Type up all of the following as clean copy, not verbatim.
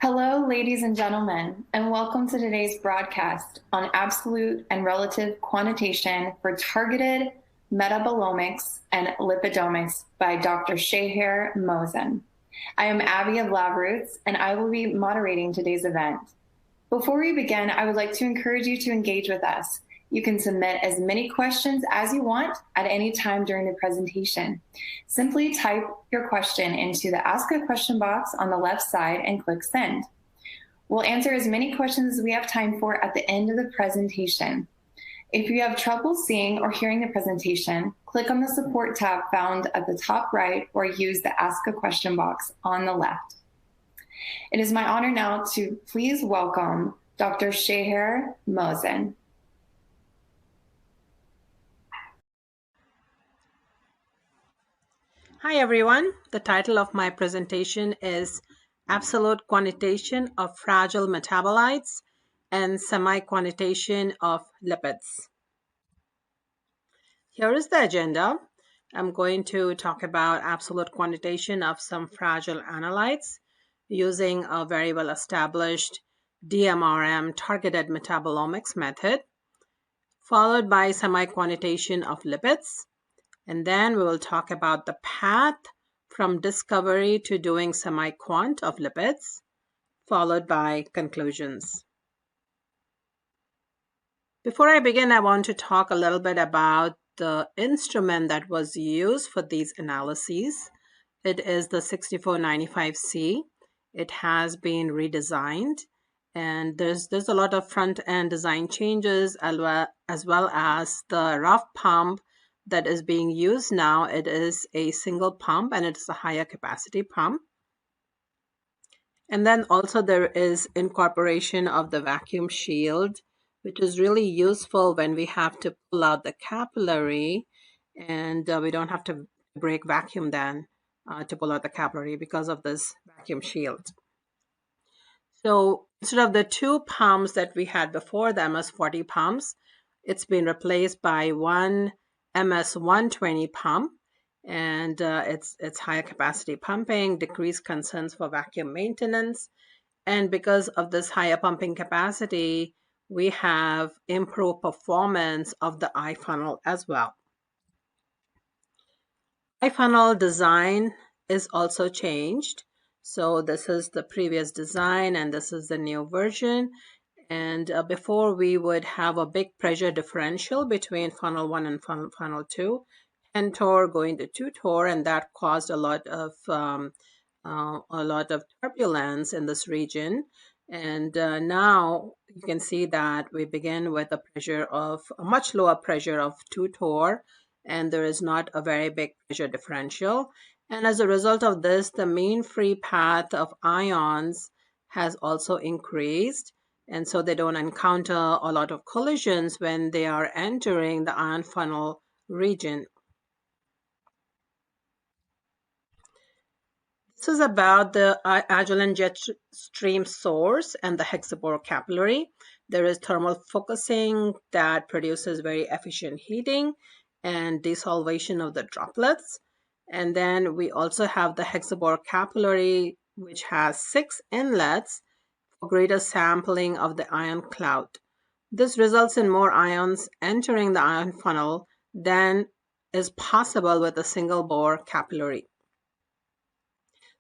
Hello, ladies and gentlemen, and welcome to today's broadcast on absolute and relative quantitation for targeted metabolomics and lipidomics by Dr. Sheher Mohsin. I am Abby of LabRoots, and I will be moderating today's event. Before we begin, I would like to encourage you to engage with us. You can submit as many questions as you want at any time during the presentation. Simply type your question into the Ask a Question box on the left side and click Send. We'll answer as many questions as we have time for at the end of the presentation. If you have trouble seeing or hearing the presentation, click on the Support tab found at the top right or use the Ask a Question box on the left. It is my honor now to please welcome Dr. Sheher Mohsin. Hi everyone, the title of my presentation is Absolute Quantitation of Fragile Metabolites and Semi-Quantitation of Lipids. Here is the agenda. I'm going to talk about absolute quantitation of some fragile analytes using a very well established dMRM targeted metabolomics method, followed by semi-quantitation of lipids. And then we will talk about the path from discovery to doing semi-quant of lipids, followed by conclusions. Before I begin, I want to talk a little bit about the instrument that was used for these analyses. It is the 6495C. It has been redesigned, and there's a lot of front-end design changes as well as the rough pump that is being used now. It is a single pump and it's a higher capacity pump. And then also there is incorporation of the vacuum shield, which is really useful when we have to pull out the capillary, and we don't have to break vacuum then to pull out the capillary because of this vacuum shield. So instead of the two pumps that we had before, the MS-40 pumps, it's been replaced by one MS-120 pump, and it's higher capacity pumping, decreased concerns for vacuum maintenance, and because of this higher pumping capacity, we have improved performance of the iFunnel as well. iFunnel design is also changed. So this is the previous design and this is the new version. And before we would have a big pressure differential between funnel 1 and funnel 2, 10 torr going to 2 torr, and that caused a lot of turbulence in this region. And now you can see that we begin with a much lower pressure of 2 torr, and there is not a very big pressure differential. And as a result of this, the mean free path of ions has also increased. And so they don't encounter a lot of collisions when they are entering the ion funnel region. This is about the Agilent jet stream source and the hexabore capillary. There is thermal focusing that produces very efficient heating and desolvation of the droplets. And then we also have the hexabore capillary, which has 6 inlets for greater sampling of the ion cloud. This results in more ions entering the ion funnel than is possible with a single bore capillary.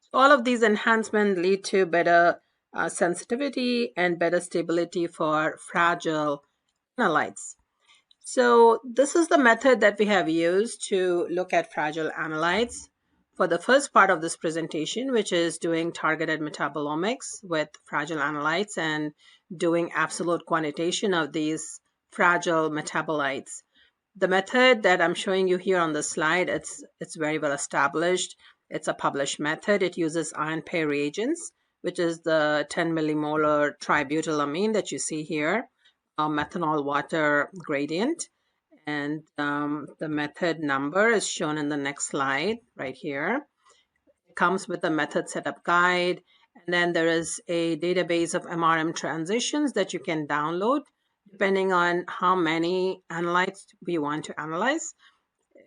So all of these enhancements lead to better sensitivity and better stability for fragile analytes. So this is the method that we have used to look at fragile analytes for the first part of this presentation, which is doing targeted metabolomics with fragile analytes and doing absolute quantitation of these fragile metabolites. The method that I'm showing you here on the slide, it's very well established. It's a published method. It uses ion pair reagents, which is the 10 millimolar tributylamine that you see here, a methanol water gradient. And the method number is shown in the next slide right here. It comes with a method setup guide, and then there is a database of MRM transitions that you can download depending on how many analytes we want to analyze.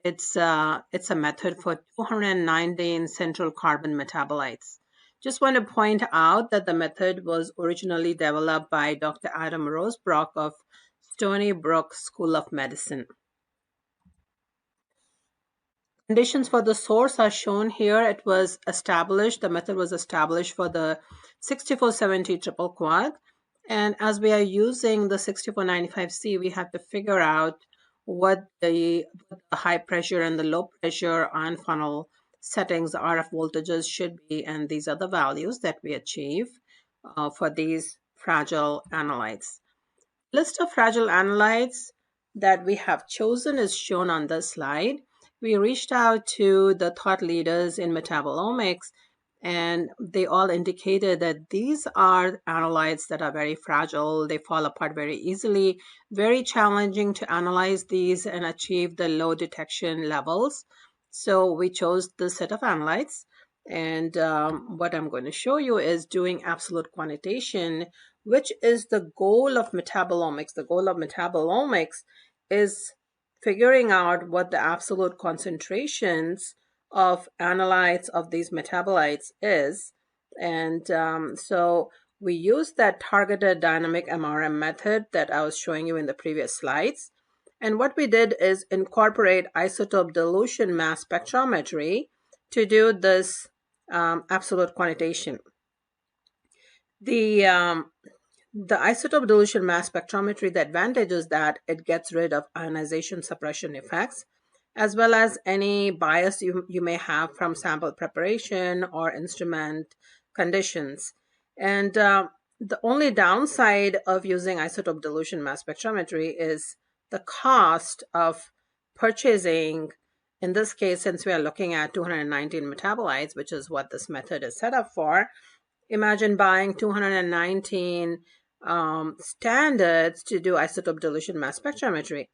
It's a method for 219 central carbon metabolites. Just want to point out that the method was originally developed by Dr. Adam Rosebrook of Stony Brook School of Medicine. Conditions for the source are shown here. It was established, the method was established for the 6470 triple quad. And as we are using the 6495C, we have to figure out what the high pressure and the low pressure on funnel settings, RF voltages should be, and these are the values that we achieve for these fragile analytes. List of fragile analytes that we have chosen is shown on this slide. We reached out to the thought leaders in metabolomics, and they all indicated that these are analytes that are very fragile. They fall apart very easily, very challenging to analyze these and achieve the low detection levels. So we chose this set of analytes, and what I'm going to show you is doing absolute quantitation, which is the goal of metabolomics. The goal of metabolomics is figuring out what the absolute concentrations of analytes of these metabolites is. And so we use that targeted dynamic MRM method that I was showing you in the previous slides. And what we did is incorporate isotope dilution mass spectrometry to do this absolute quantitation. The isotope dilution mass spectrometry, the advantage is that it gets rid of ionization suppression effects, as well as any bias you may have from sample preparation or instrument conditions. And the only downside of using isotope dilution mass spectrometry is the cost of purchasing. In this case, since we are looking at 219 metabolites, which is what this method is set up for, imagine buying 219 standards to do isotope dilution mass spectrometry.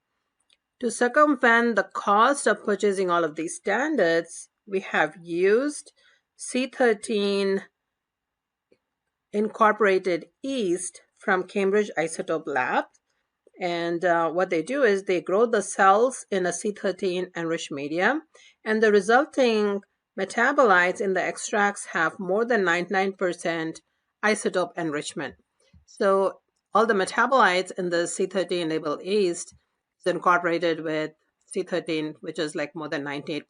To circumvent the cost of purchasing all of these standards, we have used C13 incorporated yeast from Cambridge Isotope Lab. And what they do is they grow the cells in a C13 enriched medium, and the resulting metabolites in the extracts have more than 99% isotope enrichment. So all the metabolites in the C13 labeled yeast is incorporated with C13, which is like more than 98%.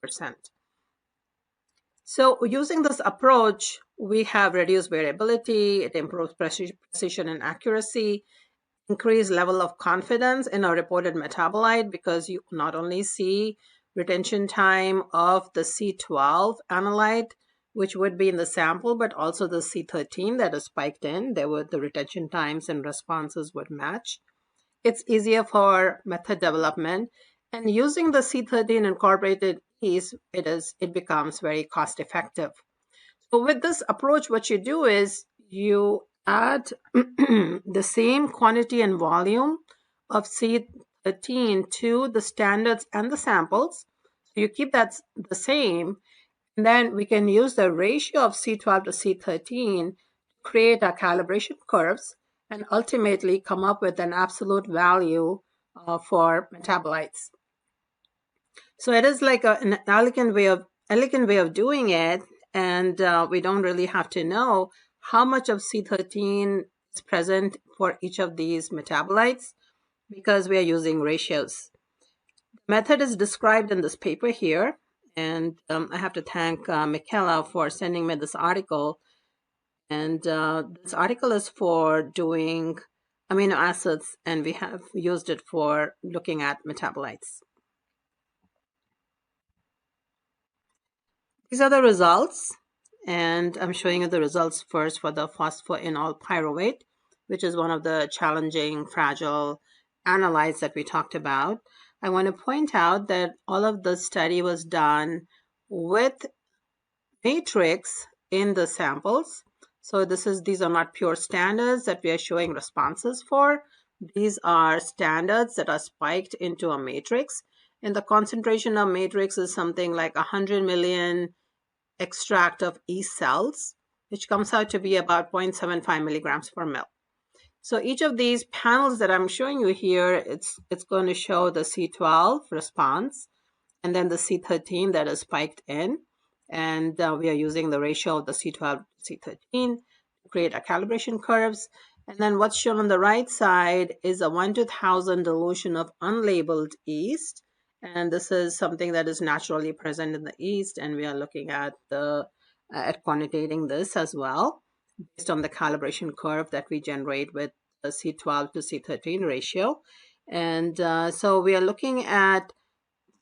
So using this approach, we have reduced variability, it improves precision and accuracy, increased level of confidence in our reported metabolite, because you not only see retention time of the C12 analyte, which would be in the sample, but also the C13 that is spiked in. There were the retention times and responses would match. It's easier for method development, and using the C13 incorporated yeast, it becomes very cost effective. So with this approach, what you do is you add the same quantity and volume of C13 to the standards and the samples. So you keep that the same, and then we can use the ratio of C12 to C13 to create our calibration curves and ultimately come up with an absolute value for metabolites. So it is like an elegant way of doing it, and we don't really have to know how much of C13 is present for each of these metabolites because we are using ratios. The method is described in this paper here, and I have to thank Michaela for sending me this article. And this article is for doing amino acids, and we have used it for looking at metabolites. These are the results, and I'm showing you the results first for the phosphoenol pyruvate, which is one of the challenging fragile analytes that we talked about. I want to point out that all of the study was done with matrix in the samples. So these are not pure standards that we are showing responses for. These are standards that are spiked into a matrix. And the concentration of matrix is something like 100 million extract of yeast cells, which comes out to be about 0.75 milligrams per mil. So each of these panels that I'm showing you here, it's going to show the C12 response and then the C13 that is spiked in. And we are using the ratio of the C12 to C13 to create our calibration curves. And then what's shown on the right side is a 1 to 1,000 dilution of unlabeled yeast. And this is something that is naturally present in the yeast, and we are looking at quantitating this as well based on the calibration curve that we generate with the C12 to C13 ratio. And so we are looking at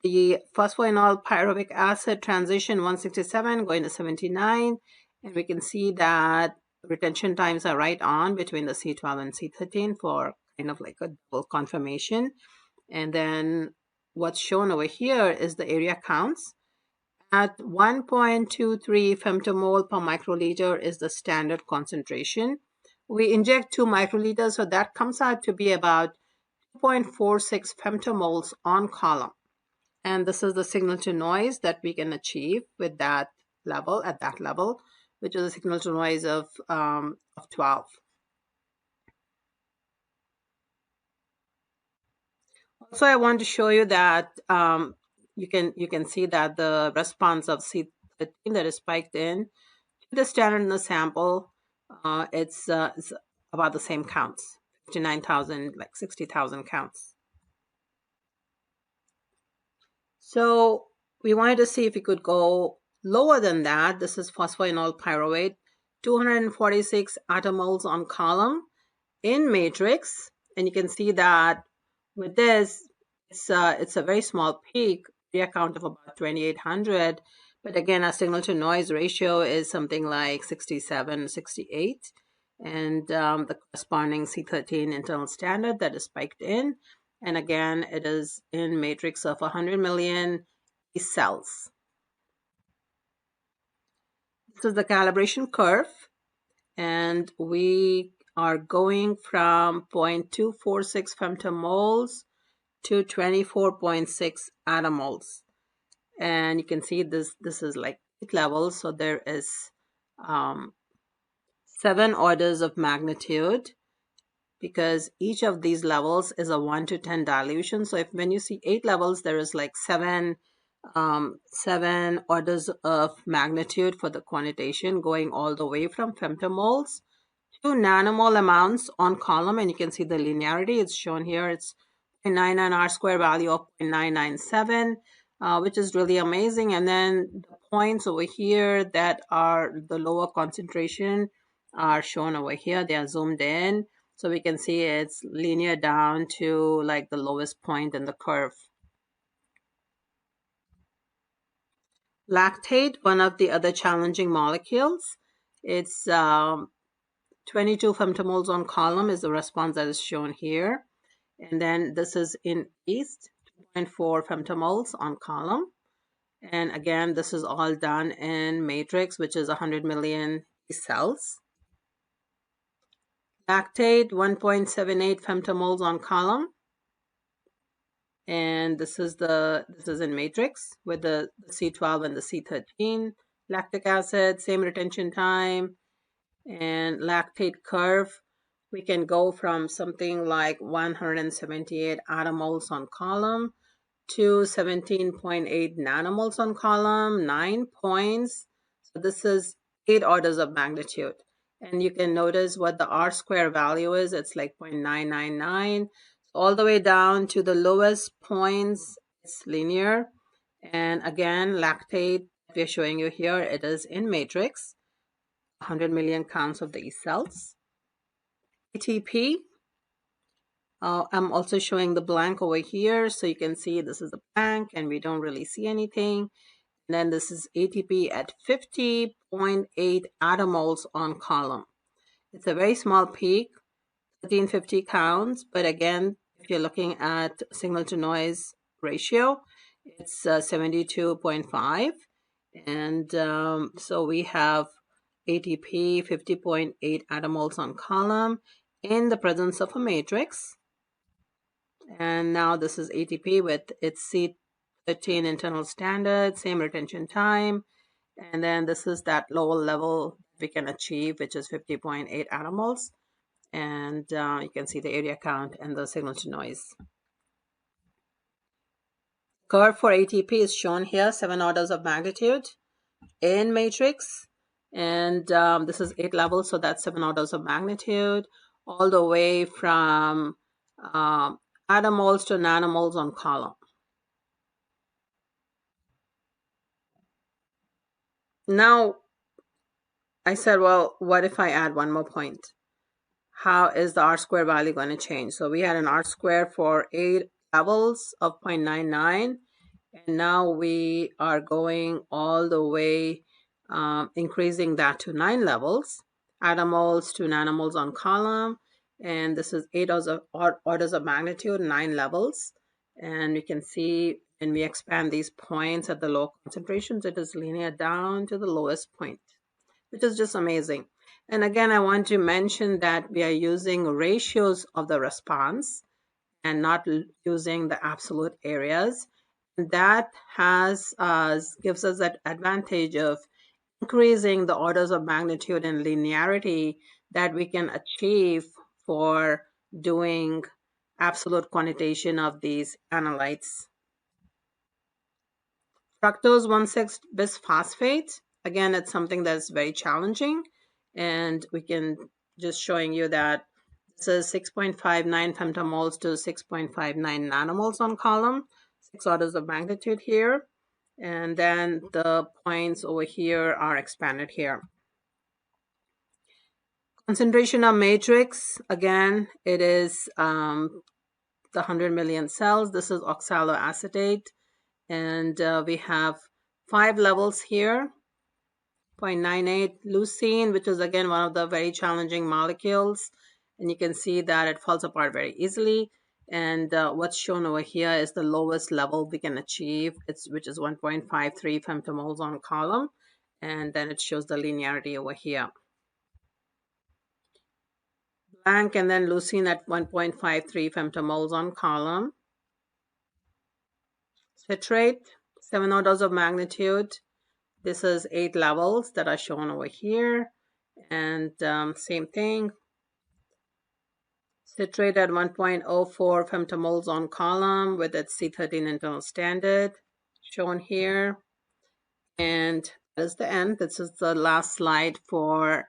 the phosphoenol pyruvic acid transition 167 going to 79, and we can see that retention times are right on between the C12 and C13 for kind of like a double confirmation. And then what's shown over here is the area counts. At 1.23 femtomole per microliter is the standard concentration. We inject 2 microliters, so that comes out to be about 2.46 femtomoles on column. And this is the signal to noise that we can achieve with that level, at that level, which is a signal to noise of 12. Also, I want to show you that you can see that the response of C13 that is spiked in to the standard in the sample, it's about the same counts, 59,000, like 60,000 counts. So we wanted to see if we could go lower than that. This is phosphoenol pyruvate, 246 attomoles on column in matrix. And you can see that with this, it's a very small peak, area count of about 2,800. But again, our signal to noise ratio is something like 67, 68. And the corresponding C13 internal standard that is spiked in. And again, it is in matrix of 100 million cells. This is the calibration curve. And we are going from 0.246 femtomoles to 24.6 attomoles. And you can see this is like 8 levels. So there is 7 orders of magnitude, because each of these levels is a 1 to 10 dilution. So when you see 8 levels, there is like 7 orders of magnitude for the quantitation, going all the way from femtomoles to nanomole amounts on column. And you can see the linearity. It's shown here. It's 0.99 R-square value of 0.997, which is really amazing. And then the points over here that are the lower concentration are shown over here. They are zoomed in. So we can see it's linear down to like the lowest point in the curve. Lactate, one of the other challenging molecules. It's 22 femtomoles on column is the response that is shown here. And then this is in yeast, 2.4 femtomoles on column. And again, this is all done in matrix, which is 100 million cells. Lactate, 1.78 femtomoles on column. And this is in matrix with the C12 and the C13. Lactic acid, same retention time. And lactate curve, we can go from something like 178 attomoles on column to 17.8 nanomoles on column, 9 points. So this is 8 orders of magnitude. And you can notice what the R-square value is. It's like 0.999. All the way down to the lowest points, it's linear. And again, lactate, we're showing you here, it is in matrix, 100 million counts of the cells. ATP, I'm also showing the blank over here. So you can see this is the blank and we don't really see anything. And then this is ATP at 50.8 attomoles on column. It's a very small peak, 1350 counts. But again, if you're looking at signal to noise ratio, it's 72.5. And so we have ATP 50.8 attomoles on column in the presence of a matrix. And now this is ATP with its C13 internal standard, same retention time. And then this is that lower level we can achieve, which is 50.8 attomoles. And you can see the area count and the signal to noise. Curve for ATP is shown here, 7 orders of magnitude. in matrix, and this is 8 levels, so that's 7 orders of magnitude, all the way from attomoles to nanomoles on column. Now, I said, well, what if I add one more point? How is the R-square value going to change? So we had an R-square for 8 levels of 0.99, and now we are going all the way, increasing that to 9 levels, attomoles to nanomoles on column, and this is 8 orders of magnitude, 9 levels. And you can see when we expand these points at the low concentrations, it is linear down to the lowest point, which is just amazing. And again, I want to mention that we are using ratios of the response and not using the absolute areas. And that gives us that advantage of increasing the orders of magnitude and linearity that we can achieve for doing absolute quantitation of these analytes. Fructose 1,6 bisphosphate. Again, it's something that's very challenging, and we can just showing you that this is 6.59 femtomoles to 6.59 nanomoles on column, 6 orders of magnitude here, and then the points over here are expanded here. Concentration of matrix, again, it is the 100 million cells. This is oxaloacetate, and we have 5 levels here. 0.98 leucine, which is again one of the very challenging molecules, and you can see that it falls apart very easily. And what's shown over here is the lowest level we can achieve, which is 1.53 femtomoles on column, and then it shows the linearity over here. Blank and then leucine at 1.53 femtomoles on column. Citrate, 7 orders of magnitude. This is 8 levels that are shown over here, and same thing. Citrate at 1.04 femtomoles on column with its C13 internal standard shown here. And that is the end. This is the last slide for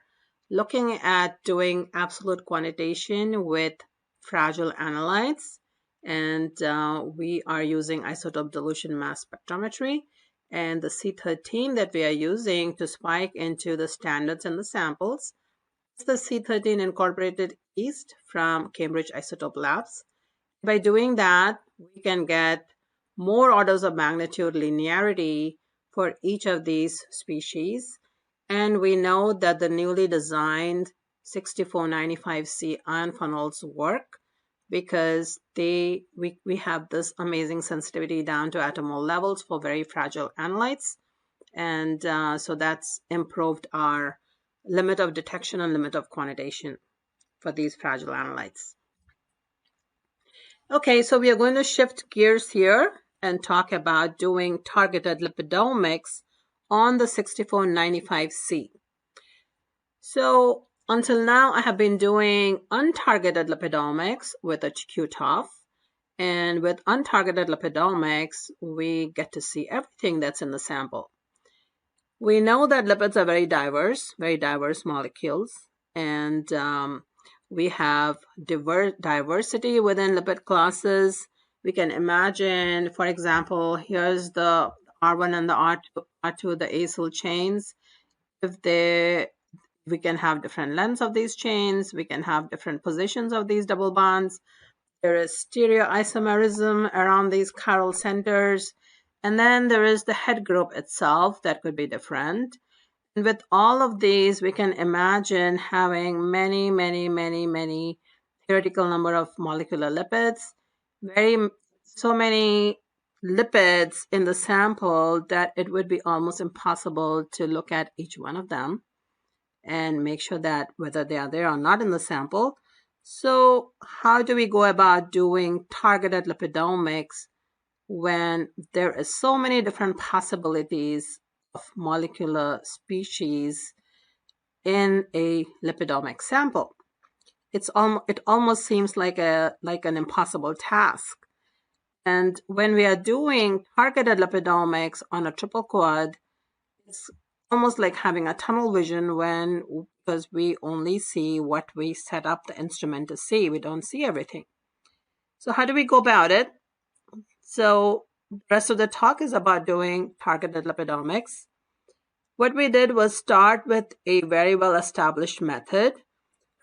looking at doing absolute quantitation with fragile analytes. And we are using isotope dilution mass spectrometry. And the C13 that we are using to spike into the standards in the samples is the C13 incorporated yeast from Cambridge Isotope Labs. By doing that, we can get more orders of magnitude linearity for each of these species. And we know that the newly designed 6495C ion funnels work because we have this amazing sensitivity down to attomole levels for very fragile analytes. And so that's improved our limit of detection and limit of quantitation for these fragile analytes. Okay, so we are going to shift gears here and talk about doing targeted lipidomics on the 6495C. So until now, I have been doing untargeted lipidomics with a QTOF. And with untargeted lipidomics, we get to see everything that's in the sample. We know that lipids are very diverse molecules. And we have diversity within lipid classes. We can imagine, for example, here's the R1 and the R2, the acyl chains. We can have different lengths of these chains. We can have different positions of these double bonds. There is stereoisomerism around these chiral centers. And then there is the head group itself that could be different. And with all of these, we can imagine having many theoretical number of molecular lipids, so many lipids in the sample that it would be almost impossible to look at each one of them and make sure that whether they are there or not in the sample. So how do we go about doing targeted lipidomics when there is so many different possibilities of molecular species in a lipidomic sample? It almost seems like an impossible task. And when we are doing targeted lipidomics on a triple quad, it's almost like having a tunnel vision because we only see what we set up the instrument to see. We don't see everything. So how do we go about it? So the rest of the talk is about doing targeted lipidomics. What we did was start with a very well-established method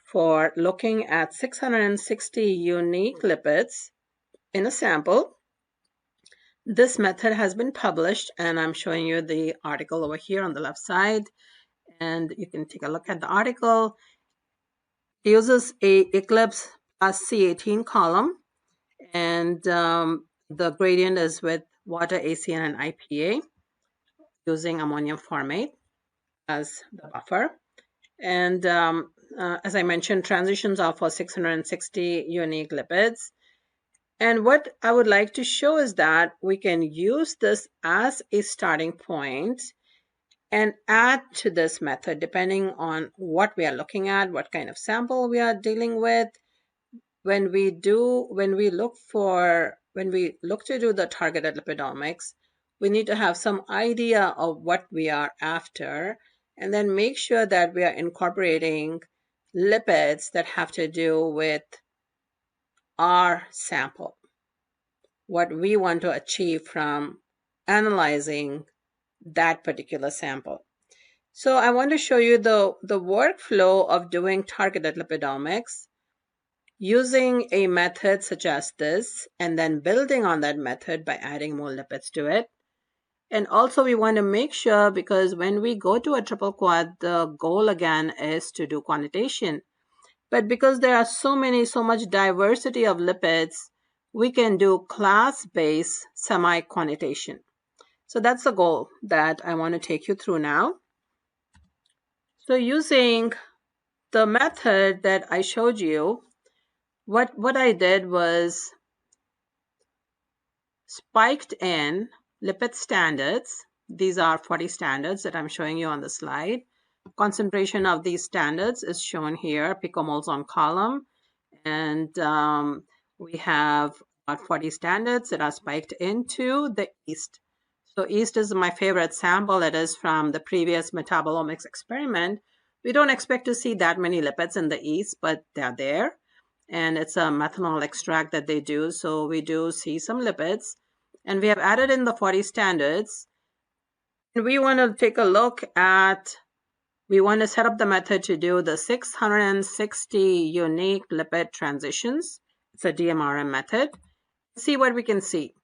for looking at 660 unique lipids in a sample. This method has been published, and I'm showing you the article over here on the left side, and you can take a look at the article. It uses a Eclipse plus C18 column, and the gradient is with water, ACN, and IPA using ammonium formate as the buffer. And as I mentioned, transitions are for 660 unique lipids. And what I would like to show is that we can use this as a starting point and add to this method depending on what we are looking at, what kind of sample we are dealing with. When we look to do the targeted lipidomics, we need to have some idea of what we are after, and then make sure that we are incorporating lipids that have to do with our sample, what we want to achieve from analyzing that particular sample. So I want to show you the workflow of doing targeted lipidomics using a method such as this, and then building on that method by adding more lipids to it. And also we want to make sure, because when we go to a triple quad, the goal again is to do quantitation. But because there are so much diversity of lipids, we can do class-based semi-quantitation. So that's the goal that I want to take you through now. So using the method that I showed you, what I did was spiked in lipid standards. These are 40 standards that I'm showing you on the slide. Concentration of these standards is shown here, picomoles on column. And we have about 40 standards that are spiked into the yeast. So yeast is my favorite sample. It is from the previous metabolomics experiment. We don't expect to see that many lipids in the yeast, but they're there. And it's a methanol extract that they do. So we do see some lipids. And we have added in the 40 standards. And we want to take a look at, we want to set up the method to do the 660 unique lipid transitions. It's a dMRM method. See what we can see.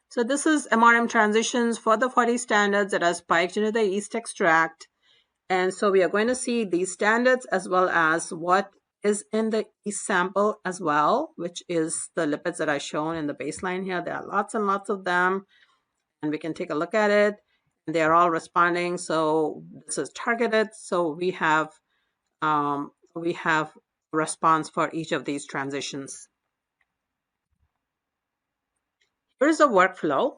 So this is MRM transitions for the 40 standards that are spiked into the yeast extract. And so we are going to see these standards as well as what is in the yeast sample as well, which is the lipids that are shown in the baseline here. There are lots and lots of them, and we can take a look at it. And they are all responding. So this is targeted. So we have response for each of these transitions. Here's a workflow.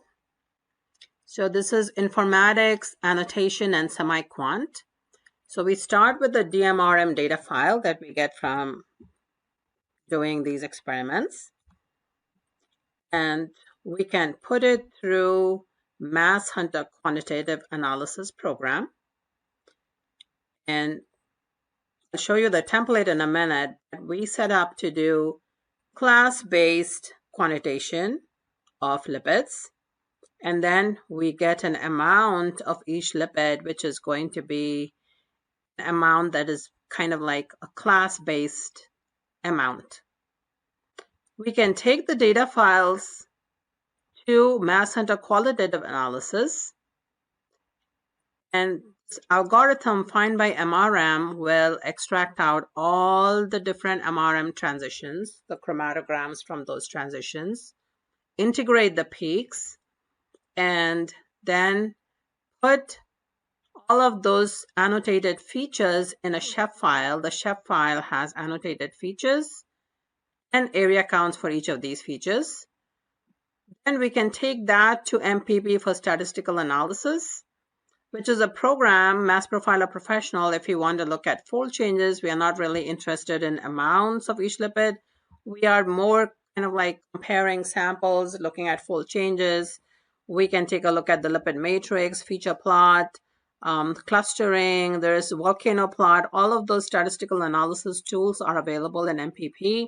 So this is Informatics, Annotation, and Semi-Quant. So we start with the dMRM data file that we get from doing these experiments. And we can put it through Mass Hunter quantitative analysis program. And I'll show you the template in a minute. We set up to do class-based quantitation of lipids. And then we get an amount of each lipid, which is going to be an amount that is kind of like a class-based amount. We can take the data files to Mass Hunter qualitative analysis, and this algorithm find by MRM will extract out all the different MRM transitions, the chromatograms from those transitions, integrate the peaks, and then put all of those annotated features in a Sheher file. The Sheher file has annotated features and area counts for each of these features. Then we can take that to MPP for statistical analysis, which is a program, Mass Profiler Professional. If you want to look at fold changes, we are not really interested in amounts of each lipid. We are more kind of like comparing samples, looking at fold changes. We can take a look at the lipid matrix, feature plot, clustering, there's volcano plot. All of those statistical analysis tools are available in MPP,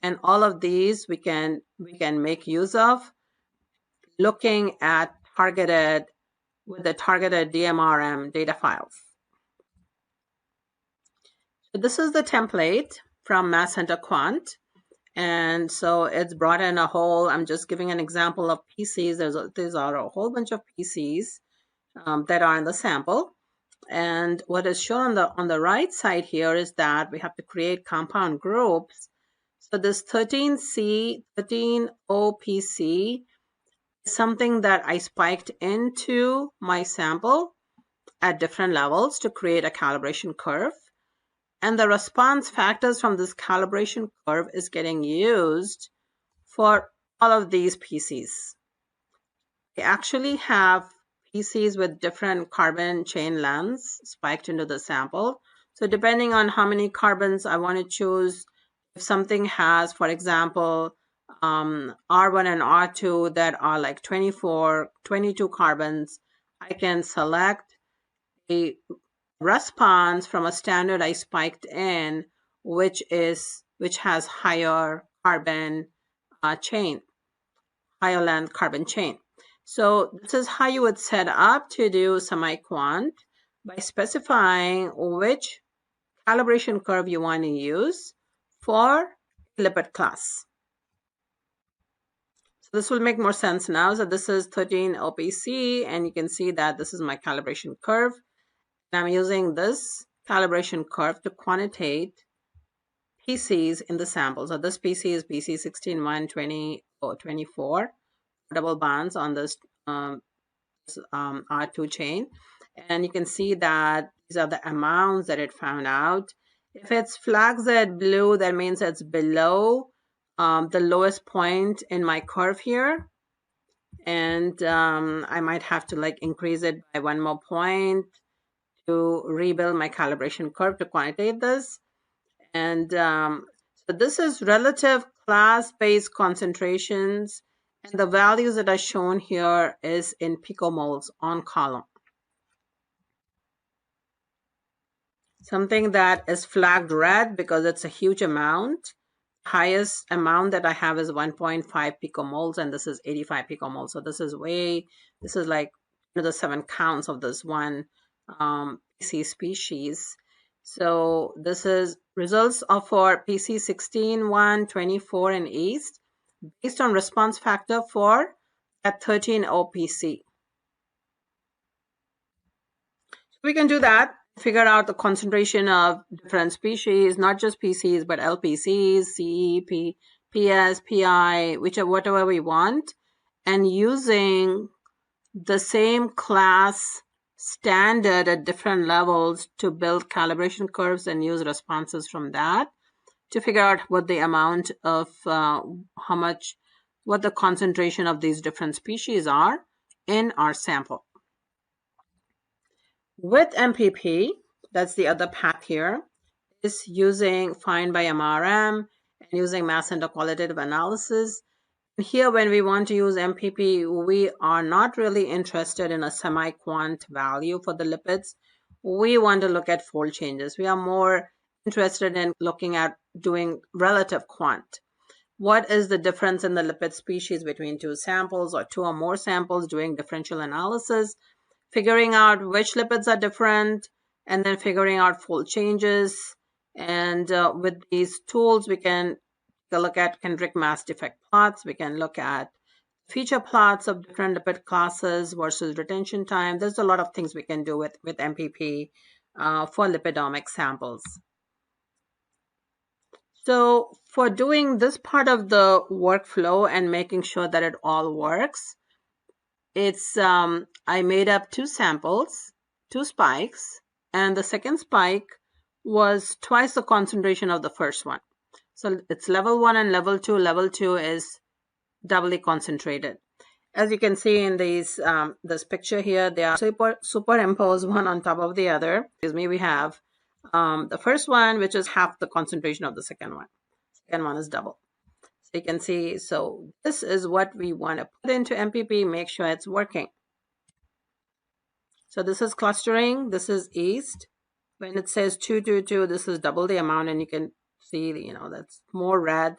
and all of these we can make use of looking at with the targeted dMRM data files. So this is the template from Mass Center Quant. And so it's brought in a whole, I'm just giving an example of PCs. These are a whole bunch of PCs that are in the sample. And what is shown on the right side here is that we have to create compound groups. So this 13C, 13OPC is something that I spiked into my sample at different levels to create a calibration curve. And the response factors from this calibration curve is getting used for all of these PCs. We actually have PCs with different carbon chain lengths spiked into the sample. So depending on how many carbons I want to choose, if something has, for example, R1 and R2 that are like 24, 22 carbons, I can select a response from a standard I spiked in, which has higher carbon chain, higher length carbon chain. So this is how you would set up to do semi-quant by specifying which calibration curve you want to use for lipid class. So this will make more sense now. So this is 13OPC, and you can see that this is my calibration curve. I'm using this calibration curve to quantitate PCs in the sample. So this PC is PC 16, 1, 20, 24, double bonds on this R2 chain. And you can see that these are the amounts that it found out. If it's flagged blue, that means it's below the lowest point in my curve here. And I might have to like increase it by one more point to rebuild my calibration curve to quantitate this. And so this is relative class-based concentrations, and the values that are shown here is in picomoles on column. Something that is flagged red because it's a huge amount. Highest amount that I have is 1.5 picomoles, and this is 85 picomoles. So this is like the 7 counts of this one PC species. So this is results for PC 16, 1, 24, and East based on response factor for at 13OPC. So we can do that, figure out the concentration of different species, not just PCs, but LPCs, CE, PS, PI, whatever we want, and using the same class standard at different levels to build calibration curves and use responses from that to figure out what the amount of what the concentration of these different species are in our sample. With MPP, that's the other path here, is using find by MRM and using mass center qualitative analysis. Here, when we want to use MPP, we are not really interested in a semi-quant value for the lipids. We want to look at fold changes. We are more interested in looking at doing relative quant. What is the difference in the lipid species between two samples or two or more samples, doing differential analysis, figuring out which lipids are different, and then figuring out fold changes. And with these tools, we can look at Kendrick mass defect plots. We can look at feature plots of different lipid classes versus retention time. There's a lot of things we can do with MPP for lipidomic samples. So for doing this part of the workflow and making sure that it all works, it's I made up two samples, two spikes, and the second spike was twice the concentration of the first one. So it's level 1 and level 2. Level 2 is doubly concentrated. As you can see in this picture here, they are superimposed one on top of the other. We have the first one, which is half the concentration of the second one. Second one is double. So you can see, so this is what we want to put into MPP, make sure it's working. So this is clustering, this is yeast. When it says 222, this is double the amount, and you can see, that's more red.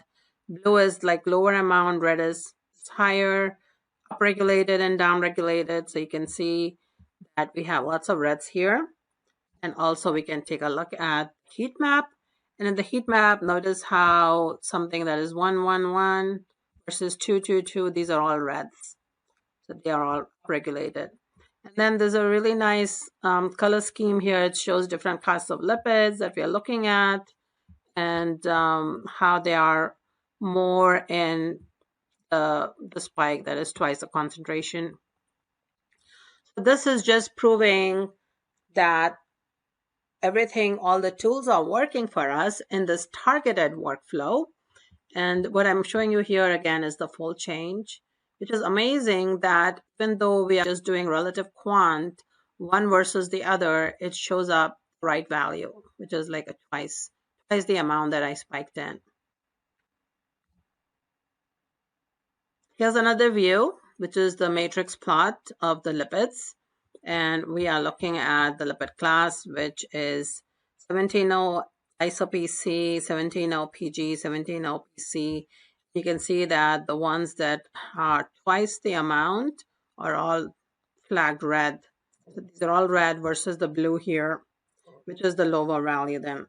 Blue is like lower amount, red is higher, upregulated and downregulated. So you can see that we have lots of reds here. And also we can take a look at heat map. And in the heat map, notice how something that is 111 versus 222, these are all reds. So they are all regulated. And then there's a really nice color scheme here. It shows different classes of lipids that we are looking at, and how they are more in the spike, that is twice the concentration. So this is just proving that everything, all the tools are working for us in this targeted workflow. And what I'm showing you here again is the fold change, which is amazing that even though we are just doing relative quant, one versus the other, it shows up the right value, which is like twice the amount that I spiked in. Here's another view, which is the matrix plot of the lipids. And we are looking at the lipid class, which is 17O iso-PC, 17O PG, 17O PC. You can see that the ones that are twice the amount are all flagged red. So these are all red versus the blue here, which is the lower value then.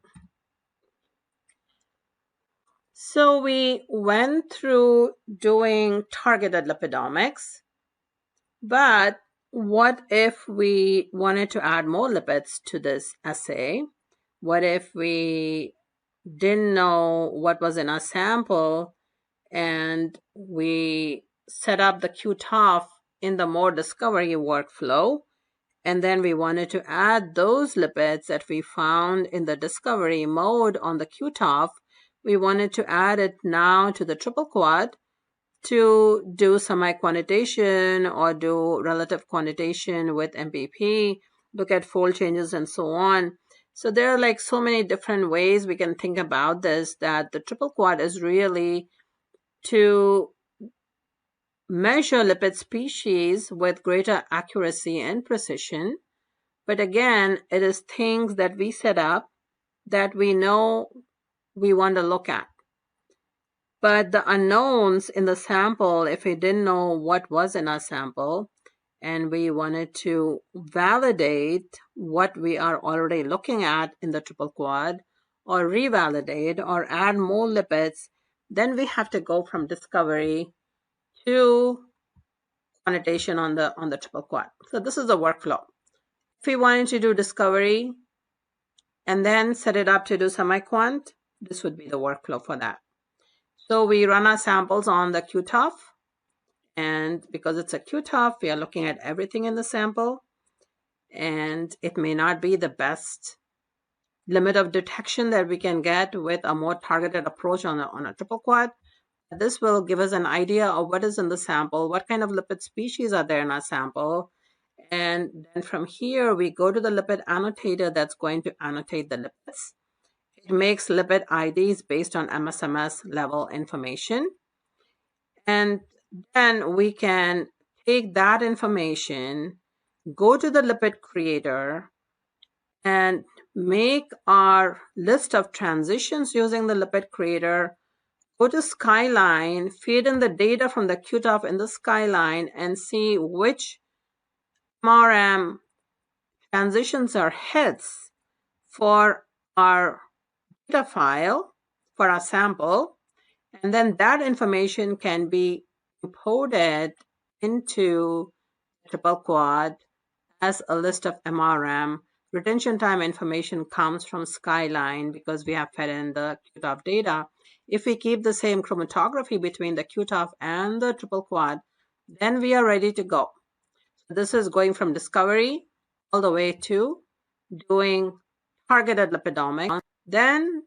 So we went through doing targeted lipidomics, but what if we wanted to add more lipids to this assay? What if we didn't know what was in our sample and we set up the QTOF in the more discovery workflow, and then we wanted to add those lipids that we found in the discovery mode on the QTOF, we wanted to add it now to the triple quad to do semi-quantitation or do relative quantitation with MPP, look at fold changes and so on. So there are like so many different ways we can think about this, that the triple quad is really to measure lipid species with greater accuracy and precision. But again, it is things that we set up that we know we want to look at. But the unknowns in the sample, if we didn't know what was in our sample and we wanted to validate what we are already looking at in the triple quad, or revalidate or add more lipids, then we have to go from discovery to quantitation on the triple quad. So this is the workflow. If we wanted to do discovery and then set it up to do semi-quant, this would be the workflow for that. So we run our samples on the QTOF, and because it's a QTOF, we are looking at everything in the sample, and it may not be the best limit of detection that we can get with a more targeted approach on a triple quad. This will give us an idea of what is in the sample, what kind of lipid species are there in our sample, and then from here we go to the lipid annotator that's going to annotate the lipids. It makes lipid IDs based on MSMS level information. And then we can take that information, go to the lipid creator, and make our list of transitions using the lipid creator, go to Skyline, feed in the data from the QTOF in the Skyline, and see which dMRM transitions are hits for our data file, for our sample, and then that information can be imported into triple quad as a list of MRM. Retention time information comes from Skyline because we have fed in the QTOF data. If we keep the same chromatography between the QTOF and the triple quad, then we are ready to go. So this is going from discovery all the way to doing targeted lipidomics. Then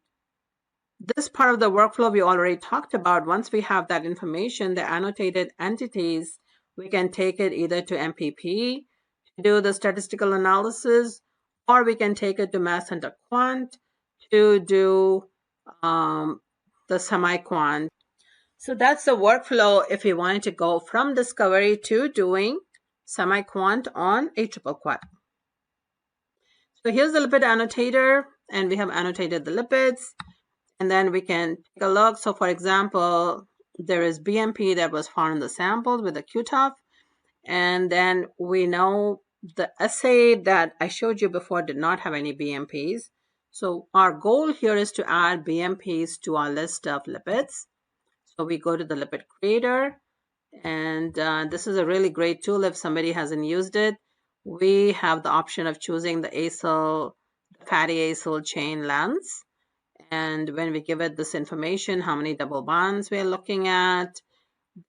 this part of the workflow we already talked about. Once we have that information, the annotated entities, we can take it either to MPP to do the statistical analysis, or we can take it to mass center quant to do the semi-quant. So that's the workflow if we wanted to go from discovery to doing semi-quant on a triple quad. So here's the lipid annotator, and we have annotated the lipids, and then we can take a look. So for example, there is BMP that was found in the samples with the QTOF, and then we know the assay that I showed you before did not have any BMPs. So our goal here is to add BMPs to our list of lipids. So we go to the lipid creator, and this is a really great tool if somebody hasn't used it. We have the option of choosing the acyl, fatty acyl chain lengths. And when we give it this information, how many double bonds we're looking at,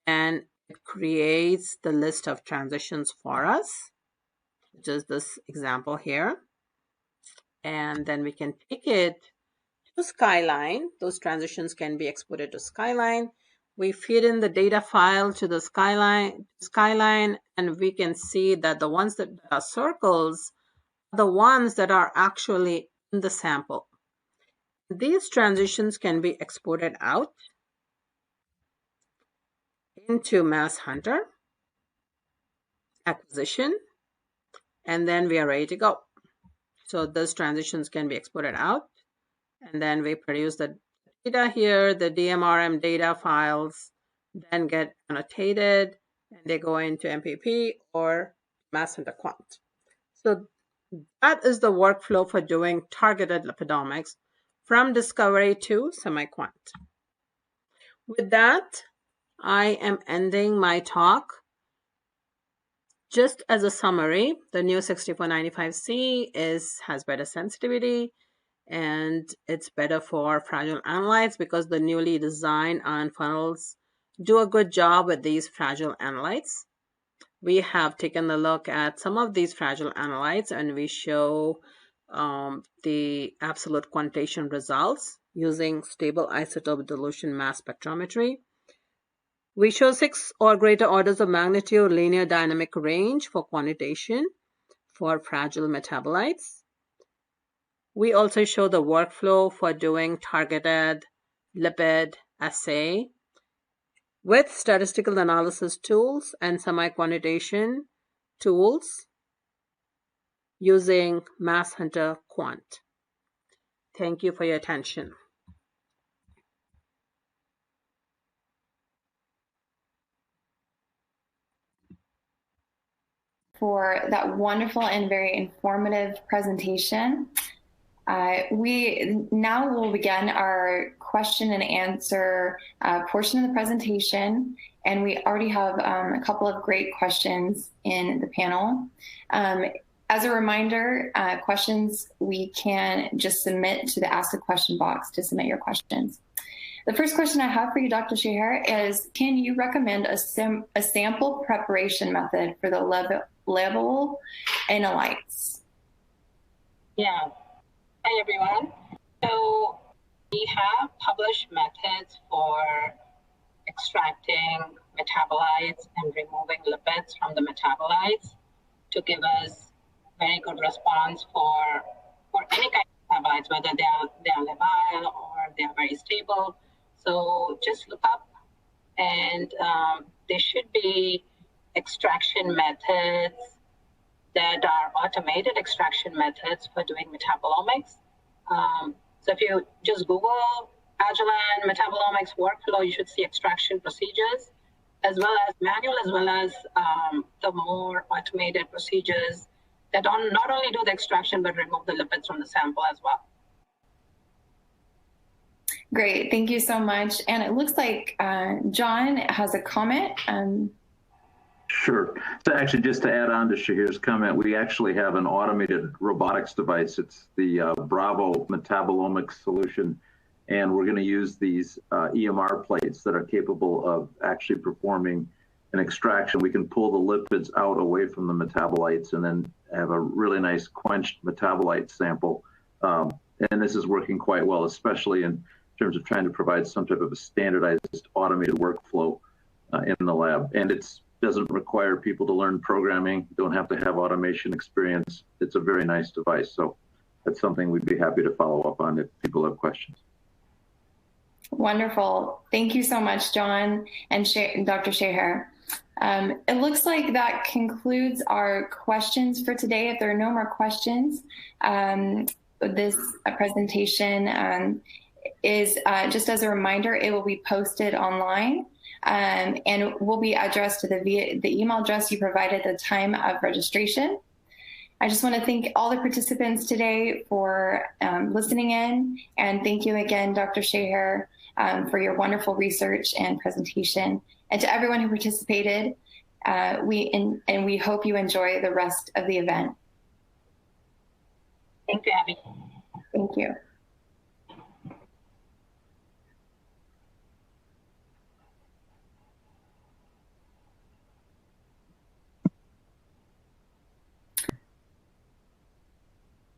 and it creates the list of transitions for us, which is this example here. And then we can take it to Skyline. Those transitions can be exported to Skyline. We feed in the data file to the Skyline, and we can see that the ones that are circles are the ones that are actually in the sample. These transitions can be exported out into Mass Hunter, acquisition, and then we are ready to go. So those transitions can be exported out, and then we produce the data here. The dMRM data files then get annotated, and they go into MPP or Mass Hunter Quant. So that is the workflow for doing targeted lipidomics from discovery to semi-quant. With that, I am ending my talk. Just as a summary, the new 6495C has better sensitivity, and it's better for fragile analytes because the newly designed ion funnels do a good job with these fragile analytes. We have taken a look at some of these fragile analytes, and we show the absolute quantitation results using stable isotope dilution mass spectrometry. We show 6 or greater orders of magnitude linear dynamic range for quantitation for fragile metabolites. We also show the workflow for doing targeted lipid assay with statistical analysis tools and semi-quantitation tools using Mass Hunter Quant. Thank you for your attention. For that wonderful and very informative presentation. We now will begin our question and answer portion of the presentation, and we already have a couple of great questions in the panel. As a reminder, questions we can just submit to the Ask a Question box to submit your questions. The first question I have for you, Dr. Sheher, is can you recommend a sample preparation method for the label analytes? Yeah. Hi, everyone. So we have published methods for extracting metabolites and removing lipids from the metabolites to give us very good response for any kind of metabolites, whether they are labile or they are very stable. So just look up, and there should be extraction methods that are automated extraction methods for doing metabolomics. So if you just Google Agilent Metabolomics workflow, you should see extraction procedures, as well as manual, as well as the more automated procedures that not only do the extraction, but remove the lipids from the sample as well. Great, thank you so much. And it looks like John has a comment. Sure. So actually, just to add on to Sheher's comment, we actually have an automated robotics device. It's the Bravo Metabolomics solution, and we're going to use these EMR plates that are capable of actually performing an extraction. We can pull the lipids out away from the metabolites and then have a really nice quenched metabolite sample. And this is working quite well, especially in terms of trying to provide some type of a standardized automated workflow in the lab. And it doesn't require people to learn programming, don't have to have automation experience. It's a very nice device. So that's something we'd be happy to follow up on if people have questions. Wonderful. Thank you so much, John and Dr. Sheher. It looks like that concludes our questions for today. If there are no more questions, this presentation is just as a reminder, it will be posted online and will be addressed to the email address you provided at the time of registration. I just want to thank all the participants today for listening in, and thank you again, Dr. Sheher, for your wonderful research and presentation. And to everyone who participated, we hope you enjoy the rest of the event. Thank you, Abby. Thank you.